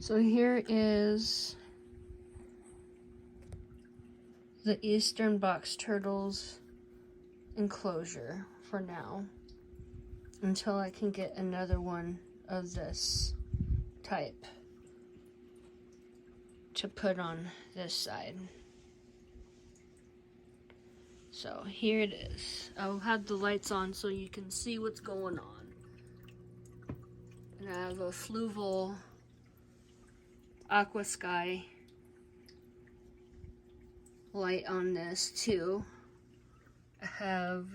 So here is the eastern box turtle's enclosure for now, until I can get another one of this type to put on this side. So here it is. I'll have the lights on so you can see what's going on. And I have a fluval aqua sky light on this too. I have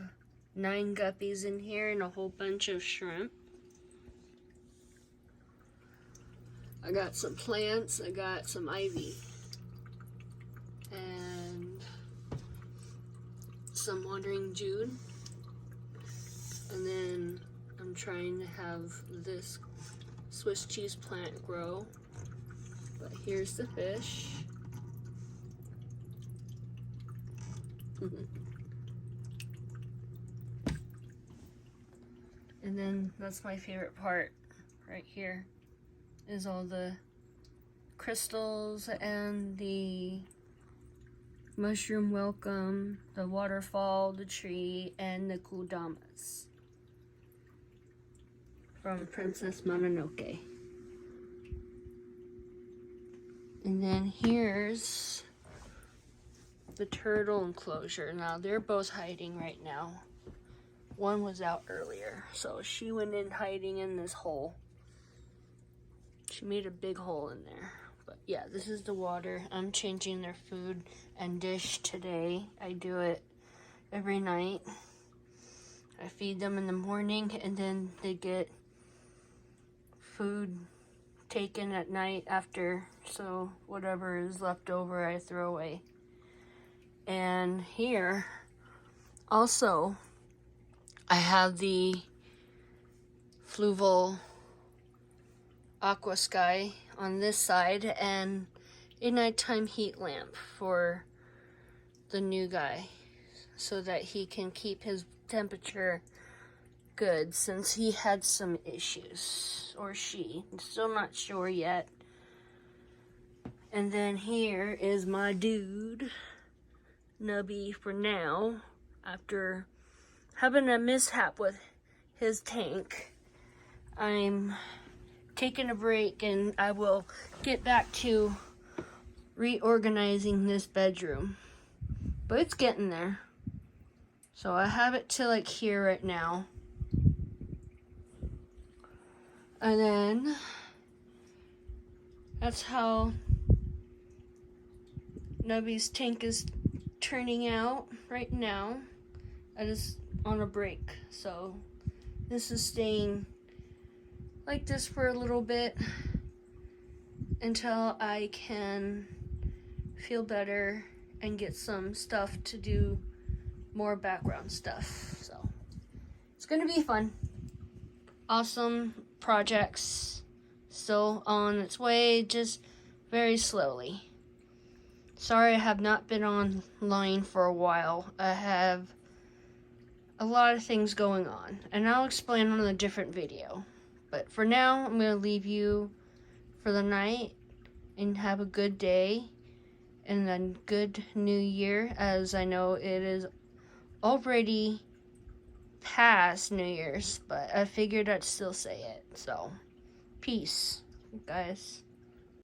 9 guppies in here and a whole bunch of shrimp. I got some plants, I got some ivy, and some wandering June. And then I'm trying to have this Swiss cheese plant grow. But here's the fish. And then that's my favorite part right here, is all the crystals and the mushroom welcome, the waterfall, the tree, and the kudamas from Princess Mononoke. And then here's the turtle enclosure. Now they're both hiding right now. One was out earlier, so she went in hiding in this hole. She made a big hole in there. But yeah, this is the water. I'm changing their food and dish today. I do it every night. I feed them in the morning, and then they get food taken at night after, so whatever is left over I throw away. And here also I have the fluval aqua sky on this side and a nighttime heat lamp for the new guy so that he can keep his temperature good, since he had some issues, or she, I'm still not sure yet. And then here is my dude, Nubby, for now, after having a mishap with his tank. I'm taking a break and I will get back to reorganizing this bedroom. But it's getting there. So I have it to like here right now. And then that's how Nubby's tank is turning out right now. I just on a break, so this is staying like this for a little bit until I can feel better and get some stuff to do more background stuff. So it's gonna be fun. Awesome projects still on its way, just very slowly. Sorry I have not been online for a while. I have a lot of things going on, and I'll explain on a different video. But for now, I'm going to leave you for the night and have a good day and a good new year, as I know it is already past New Year's, but I figured I'd still say it. So, peace, guys.